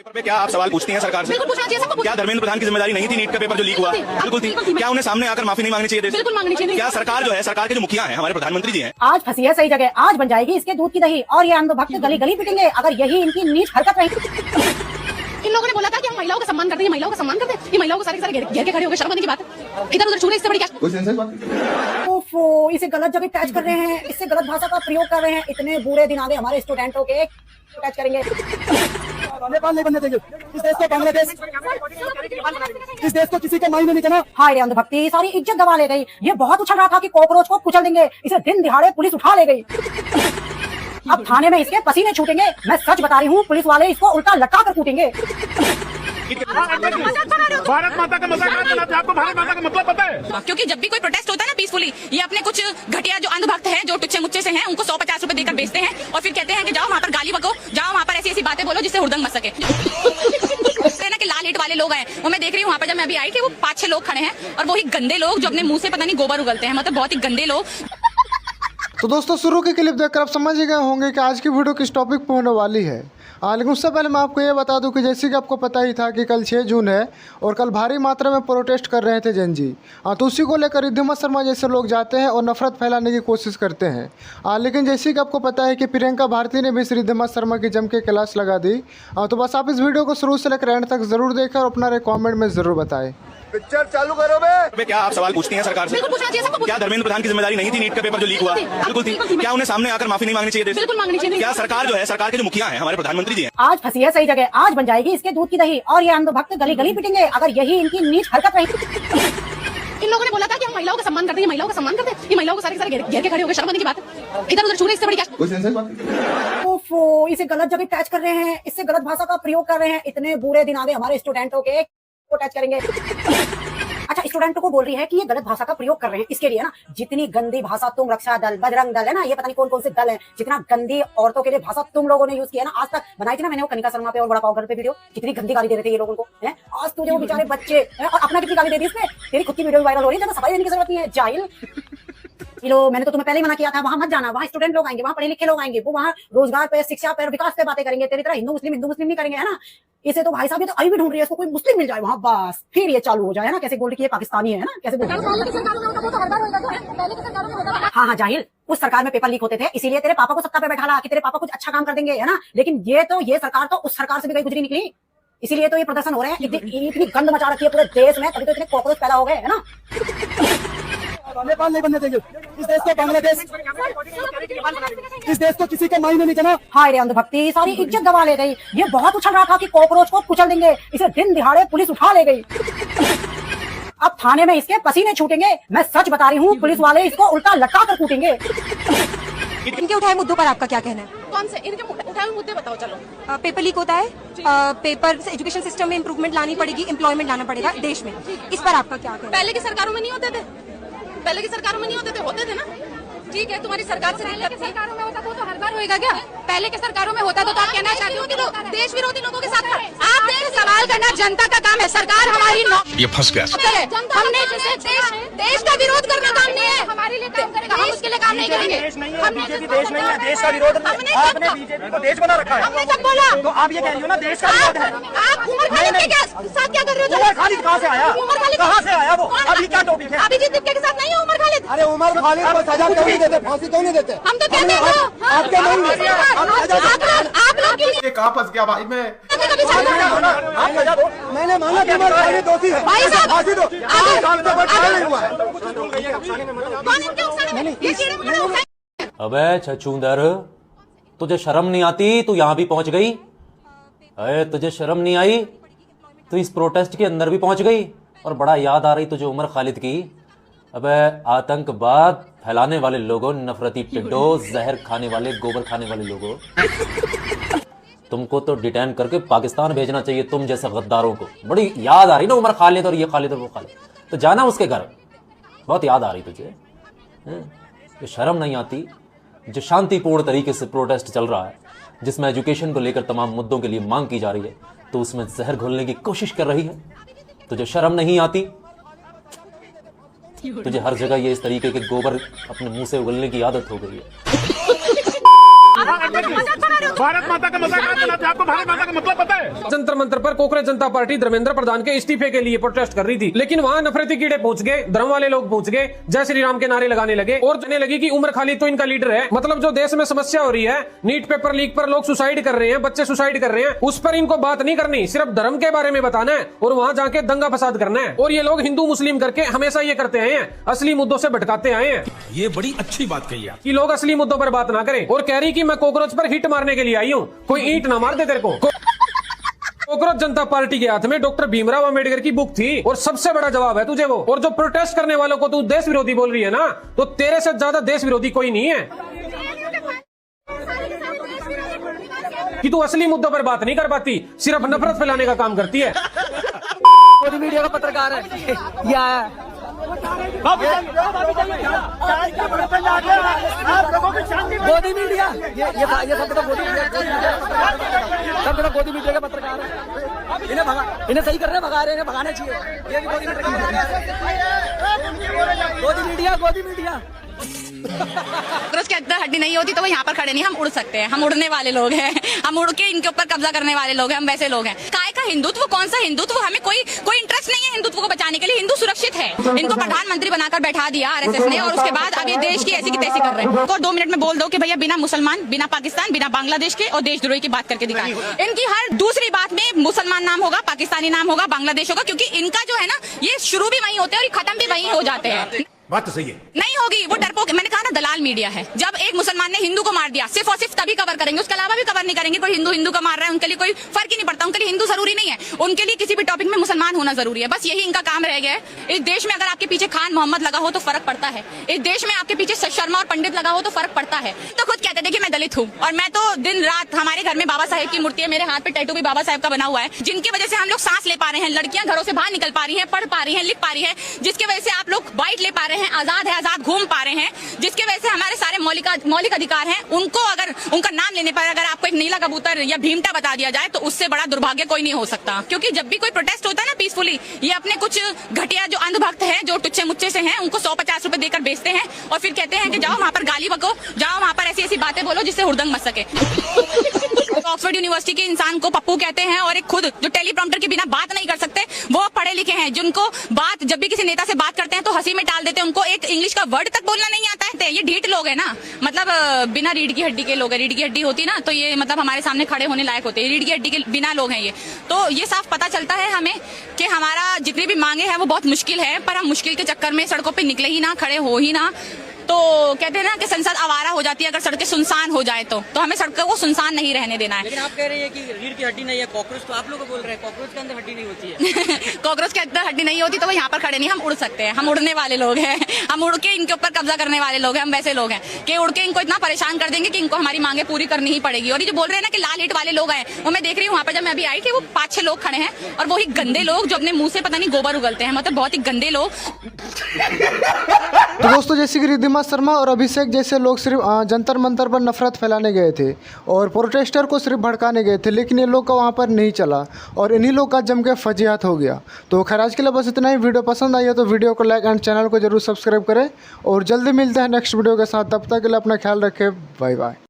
Paper पे क्या आप सवाल पूछती हैं सरकार से? क्या धर्मेंद्र प्रधान की जिम्मेदारी नहीं थी नीट का पेपर जो लीक हुआ? बिल्कुल थी। क्या उन्हें सामने आकर माफी नहीं मांगनी चाहिए? बिल्कुल मांगनी चाहिए। क्या सरकार जो है, सरकार के जो मुखिया हैं, हमारे प्रधानमंत्री जी हैं, आज फंसी है सही जगह, आज बन जाएगी इसके दूध की दही और ये अंधभक्त गली गली पिटेंगे अगर यही इनकी नीच हरकत रही। इन लोगों ने बोला था कि हम महिलाओं का सम्मान करते हैं, महिलाओं का सम्मान करते हैं। ये महिलाओं को सारे घेर के खड़े हो गए, शर्म आने की बात है। इधर उधर छूने इससे बड़ी क्या? ओफो, इसे गलत जगह टच कर रहे हैं, इससे गलत भाषा का प्रयोग कर रहे हैं। इतने बुरे दिन आ गए हमारे स्टूडेंटों के, टच करेंगे। नेपाल नहीं बनने देंगे। इस देश को बांग्लादेश, इस देश को किसी का मायने नहीं करना। हाय रे अंधभक्ति, सारी इज्जत गवा ले गई। ये बहुत उछल रहा था कि कॉकरोच को कुचल देंगे, इसे दिन दिहाड़े पुलिस उठा ले गई। अब थाने में इसके पसीने छूटेंगे। मैं सच बता रही हूँ, पुलिस वाले इसको उल्टा लटका कर कूटेंगे। भारत माता का मजाक मत बनाते, आपको भारत माता का मतलब पता है? क्योंकि जब भी कोई प्रोटेस्ट होता है ना पीसफुली, ये अपने कुछ घटिया जो अंधभक्त हैं, जो टुच्चे मुच्चे से हैं, उनको 150 रुपए देकर बेचते हैं और फिर कहते हैं कि जाओ वहाँ पर गाली बको, जाओ वहाँ पर ऐसी ऐसी बातें बोलो जिससे हुड़दंग मच सके। ना कि लाल ईट वाले लोग आए, वो मैं देख रही हूँ वहाँ पर, जब मैं अभी आई थी वो 5-6 लोग खड़े हैं और वही गंदे लोग जो अपने मुंह से पता नहीं गोबर उगलते हैं, मतलब बहुत ही गंदे लोग। तो दोस्तों, शुरू की क्लिप देखकर आप समझ ही गए होंगे कि आज की वीडियो किस टॉपिक पर होने वाली है। लेकिन उससे पहले मैं आपको ये बता दूं कि जैसे कि आपको पता ही था कि कल 6 जून है और कल भारी मात्रा में प्रोटेस्ट कर रहे थे जन जी। तो उसी को लेकर रिद्धिमा शर्मा जैसे लोग जाते हैं और नफरत फैलाने की कोशिश करते हैं। लेकिन जैसे कि आपको पता है कि प्रियंका भारती ने भी इस रिद्धिमा शर्मा की जम के क्लास लगा दी। तो बस आप इस वीडियो को शुरू से लेकर एंड तक जरूर देखें और अपना कॉमेंट में ज़रूर बताएं। पिक्चर चालू करो बे। क्या आप सवाल पूछती हैं सरकार से? क्या धर्मेंद्र प्रधान की जिम्मेदारी नहीं थी नीट का पेपर जो लीक हुआ? बिल्कुल थी। क्या उन्हें सामने आकर माफी नहीं मांगनी चाहिए? बिल्कुल मांगनी चाहिए। क्या सरकार जो है, सरकार के जो मुखिया हैं, हमारे प्रधानमंत्री जी हैं, आज फंसी है सही जगह, आज बन जाएगी इसके दूध की दही और ये अंधभक्त गली गली पिटेंगे अगर यही इनकी नीच हरकत रही। इन लोगों ने बोला था कि हम महिलाओं का सम्मान करते हैं, महिलाओं का सम्मान करते हैं। ये महिलाओं को सारे घेर के खड़े हो गए, शर्म आने की बात है। इधर उधर छूने इससे बड़ी क्या? ओफो, इसे गलत जगह टच कर रहे हैं, इससे गलत भाषा का प्रयोग कर रहे हैं। इतने बुरे दिन आ गए हमारे स्टूडेंटों के, टच करेंगे। अच्छा, स्टूडेंटों को बोल रही है कि ये गलत भाषा का प्रयोग कर रहे हैं, इसके लिए ना जितनी गंदी भाषा तुम रक्षा दल, बजरंग दल है ना, ये पता नहीं कौन कौन से दल है, जितना गंदी औरतों के लिए भाषा तुम लोगों ने यूज किया ना, आज तक बनाई थी ना मैंने वो कनिका शर्मा पे और बड़ा पाव घर पे वीडियो, कितनी गंदी गाली दे रहे थे ये लोगों को हैं। आज तुझे वो बेचारे बच्चे और अपना कितनी गाली दे दी इसमें, तेरी खुद की वीडियो वायरल हो रही है, तो सफाई देने की जरूरत नहीं है जाहिल। लो, मैंने तो तुम्हें पहले ही मना किया था, वहां मत जाना, वहां स्टूडेंट लोग आएंगे, वहां पढ़े लिखे लोग आएंगे, वो वहां रोजगार पे, शिक्षा पे, विकास पे बातें करेंगे, तेरी तरह हिंदू मुस्लिम नहीं करेंगे, है ना। इसे तो भाई साहब ये तो अभी भी ढूंढ रही है, इसको कोई मुस्लिम मिल जाए वहां, बस फिर ये चालू हो जाए, है ना। कैसे बोल की ये पाकिस्तानी है ना, कैसे बोल। हाँ हाँ जाहिल, उस सरकार में पेपर लीक होते थे, इसीलिए तेरे पापा को सत्ता पे बैठा कि तेरे पापा कुछ अच्छा काम कर देंगे, है ना। लेकिन ये सरकार तो उस सरकार से भी गई गुजरी निकली, इसीलिए तो ये प्रदर्शन हो रहे हैं। इतनी गंद मचा रखी है पूरे देश में, तभी तो इतने कॉकरोच पैदा हो गए, है ना। नेपाल नहीं बनने देंगे। इस देश को बांग्लादेश, इस देश को किसी का मायने नहीं करना। हाय रे अंधभक्ति, सारी इज्जत गवा ले गई। ये बहुत उछल रहा था कि कॉकरोच को कुचल देंगे, इसे दिन दिहाड़े पुलिस उठा ले गई। अब थाने में इसके पसीने छूटेंगे। मैं सच बता रही हूँ, पुलिस वाले इसको उल्टा लटका कर कूटेंगे। इनके उठाए मुद्दों पर आपका क्या कहना है? कौन से इनके उठाए हुए मुद्दे बताओ। चलो, पेपर लीक होता है, पेपर से एजुकेशन सिस्टम में इम्प्रूवमेंट लानी पड़ेगी, एम्प्लॉयमेंट लाना पड़ेगा देश में, इस पर आपका क्या कहना है? पहले की सरकारों में नहीं होते थे, पहले की सरकारों में नहीं होते थे ना। ठीक है, तुम्हारी सरकार से पहले के सरकारों में होता तो हर बार होएगा क्या? पहले के सरकारों में होता तो आप कहना चाहती हो कि तो देश विरोधी लोगों के साथ आप सवाल करना जनता का काम है, सरकार हमारी ये फंस गया। हमने देश का विरोध करना काम नहीं है, हमारे लिए काम करेगा, हम उसके लिए काम नहीं करेंगे। हमने देश नहीं है, देश का विरोध आपने बीजेपी को देश बना रखा है। हमने कब बोला? तो आप ये कह रही हो ना देश का विरोध है। आप उमर खालिद के साथ क्या कर रहे हो? उमर खालिद कहाँ से आया? उमर खालिद कहाँ से आया वो? अभी क्या टॉपिक है? अभिजीत दीपके के साथ नहीं है उमर खालिद। अरे उमर खालिद को सजा क्यों नहीं देते, फांसी क्यों नहीं देते? हम तो कहते हैं आपके आप लोग क्यों ये कहाँ फंस गया भाई मैं? मैंने माना कि उमर खालिद दोषी है, भाई साहब, फांसी दो। नहीं हुआ है। कौन इनके उकसाने में? ये कीड़े मकोड़े उकसाए। अबे छछूंदर, तुझे शर्म नहीं आती? तू यहां भी पहुंच गई। अरे तुझे शर्म नहीं आई? तू इस प्रोटेस्ट के अंदर भी पहुंच गई और बड़ा याद आ रही तुझे उमर खालिद की। अबे आतंकवाद फैलाने वाले लोगों, नफरती पिड्डो, जहर खाने वाले, गोबर खाने वाले लोगों, तुमको तो डिटेन करके पाकिस्तान भेजना चाहिए, तुम जैसे गद्दारों को। बड़ी याद आ रही ना उमर खालिद और ये खालिद और वो खालिद, तो जाना उसके घर, बहुत याद आ रही तुझे। ये शर्म नहीं आती? जो शांतिपूर्ण तरीके से प्रोटेस्ट चल रहा है, जिसमें एजुकेशन को लेकर तमाम मुद्दों के लिए मांग की जा रही है, तो उसमें जहर घोलने की कोशिश कर रही है। तुझे शर्म नहीं आती? तुझे हर जगह ये इस तरीके के गोबर अपने मुंह से उगलने की आदत हो गई है। भारत माता का मजाक बनाते, आपको भारत माता का मतलब पता है? जंतर मंतर पर कांग्रेस जनता पार्टी धर्मेंद्र प्रधान के इस्तीफे के लिए प्रोटेस्ट कर रही थी, लेकिन वहां नफरती कीड़े पहुंच गए, धर्म वाले लोग पहुंच गए, जय श्री राम के नारे लगाने लगे और कहने लगी कि उमर खालिद तो इनका लीडर है। मतलब जो देश में समस्या हो रही है, नीट पेपर लीक पर लोग सुसाइड कर रहे हैं, बच्चे सुसाइड कर रहे हैं, उस पर इनको बात नहीं करनी, सिर्फ धर्म के बारे में बताना है और वहां जाके दंगा फसाद करना है। और ये लोग हिंदू मुस्लिम करके हमेशा ये करते आए हैं, असली मुद्दों से भटकाते आए हैं। ये बड़ी अच्छी बात कही आप। कि लोग असली मुद्दों पर बात ना करें और कह रही कि मैं कॉकरोच पर हिट मारने के लिए आई हूँ, कोई ईंट ना मार दे तेरे को। कांग्रेस जनता पार्टी के हाथ में डॉक्टर भीमराव अंबेडकर की बुक थी और सबसे बड़ा जवाब है तुझे वो। और जो प्रोटेस्ट करने वालों को तू देश विरोधी बोल रही है ना, तो तेरे से ज्यादा देश विरोधी कोई नहीं है। कि तू असली मुद्दों पर बात नहीं कर पाती, सिर्फ नफरत फैलाने का काम करती है। मोदी मीडिया का पत्रकार है ये आया मोदी मीडिया, ये सब मोदी मीडिया, सब जगह मोदी मीडिया का पत्रकार है। इन्हें सही कर रहे हैं, भगा रहे हैं, भगाने चाहिए। ये भी मोदी मीडिया कांग्रेस के अंदर हड्डी नहीं होती तो वो यहाँ पर खड़े नहीं, हम उड़ सकते हैं, हम उड़ने वाले लोग हैं, हम उड़ के इनके ऊपर कब्जा करने वाले लोग हैं, हम वैसे लोग हैं। काय का हिंदुत्व, कौन सा हिंदुत्व, हमें कोई इंटरेस्ट नहीं है हिंदुत्व को बचाने के लिए। हिंदू सुरक्षित है, इनको प्रधानमंत्री बनाकर बैठा दिया आरएसएस ने और उसके बाद अब ये देश की ऐसी की तैसी कर रहे हैं। और 2 मिनट में बोल दो कि भैया बिना मुसलमान, बिना पाकिस्तान, बिना बांग्लादेश के और देशद्रोही की बात करके दिखाएं। इनकी हर दूसरी बात में मुसलमान नाम होगा, पाकिस्तानी नाम होगा, बांग्लादेश होगा, क्योंकि इनका जो है ना, ये शुरू भी वहीं होते हैं और ये खत्म भी वहीं हो जाते हैं। बात तो सही है। नहीं होगी, वो डरपोक, मैंने कहा ना दलाल मीडिया है। जब एक मुसलमान ने हिंदू को मार दिया, सिर्फ और सिर्फ तभी कवर करेंगे, उसके अलावा भी कवर नहीं करेंगे। कोई हिंदू को मार रहा है, उनके लिए कोई फर्क ही नहीं पड़ता, उनके लिए हिंदू जरूरी नहीं है, उनके लिए किसी भी टॉपिक में मुसलमान होना जरूरी है। बस यही इनका काम रह गया है। इस देश में अगर आपके पीछे खान मोहम्मद लगा हो तो फर्क पड़ता है, इस देश में आपके पीछे शर्मा और पंडित लगा हो तो फर्क पड़ता है। तो खुद कहते देखिए मैं दलित हूँ और मैं तो दिन रात, हमारे घर में बाबा साहेब की मूर्ति है, मेरे हाथ पे टैटू भी बाबा साहेब का बना हुआ है, जिनकी वजह से हम लोग सांस ले पा रहे हैं, लड़कियां घरों से बाहर निकल पा रही है, पढ़ पा रही है, लिख पा रही है, जिसकी वजह से आप लोग बाइट ले पा रहे हैं, आजाद है, आजाद घूम पा रहे हैं, जिसकी वजह से हमारे सारे मौलिक अधिकार हैं, उनको अगर उनका नाम लेने पर अगर आपको एक नीला कबूतर या भीमटा बता दिया जाए तो उससे बड़ा दुर्भाग्य कोई नहीं हो सकता। क्योंकि जब भी कोई प्रोटेस्ट होता है ना पीसफुली, ये अपने कुछ घटिया जो अंधभक्त हैं, जो टुच्चे मुच्चे से हैं, उनको 150 रुपए देकर बेचते हैं और फिर कहते हैं कि जाओ वहां पर गाली बको, जाओ वहां पर ऐसी ऐसी बातें बोलो जिससे हुड़दंग मच सके। ऑक्सफोर्ड यूनिवर्सिटी के इंसान को पप्पू कहते हैं और एक खुद जो टेलीप्रॉम्प्टर के बिना बात नहीं कर सकते, वो पढ़े लिखे हैं, जिनको बात जब भी किसी नेता से बात करते हैं तो हंसी में टाल देते हैं, उनको एक इंग्लिश का वर्ड तक बोलना नहीं आता है। ये ढीठ लोग है ना, मतलब बिना रीढ़ की हड्डी के लोग है। रीढ़ की हड्डी होती ना तो ये मतलब हमारे सामने खड़े होने लायक होते हैं, रीढ़ की हड्डी के बिना लोग हैं ये। तो ये साफ पता चलता है हमें कि हमारा जितनी भी मांगे हैं वो बहुत मुश्किल है, पर हम मुश्किल के चक्कर में सड़कों पे निकले ही ना, खड़े हो ही ना। तो कहते हैं ना कि संसद आवारा हो जाती है अगर सड़कें सुनसान हो जाए तो हमें सड़कों को सुनसान नहीं रहने देना है। लेकिन आप कह रहे हैं कि रीढ़ की हड्डी नहीं है, कॉकरोच तो आप लोग को बोल रहे हैं कॉकरोच के अंदर हड्डी नहीं होती है। कॉकरोच के अंदर हड्डी नहीं होती तो वो यहाँ पर खड़े नहीं, हम उड़ सकते हैं, हम उड़ने वाले लोग हैं, हम उड़ के इनके ऊपर कब्जा करने वाले लोग हैं, हम वैसे लोग हैं कि उड़ के इनको इतना परेशान कर देंगे कि इनको हमारी मांगे पूरी करनी ही पड़ेगी। और ये जो बोल रहे हैं ना कि लाल हिट वाले लोग आए, वो मैं देख रही हूँ वहाँ पर जब मैं अभी आई थी, वो 5-6 लोग खड़े हैं और वही गंदे लोग जो अपने मुंह से पता नहीं गोबर उगलते हैं, मतलब बहुत ही गंदे लोग। तो दोस्तों जैसे कि रिद्धिमा शर्मा और अभिषेक जैसे लोग सिर्फ जंतर मंतर पर नफरत फैलाने गए थे और प्रोटेस्टर को सिर्फ भड़काने गए थे, लेकिन ये लोग का वहाँ पर नहीं चला और इन्हीं लोग का जम के फजीहत हो गया। तो खैर आज के लिए बस इतना ही। वीडियो पसंद आई है तो वीडियो को लाइक एंड चैनल को जरूर सब्सक्राइब करें और जल्दी मिलते हैं नेक्स्ट वीडियो के साथ। तब तक के लिए अपना ख्याल रखें, बाय बाय।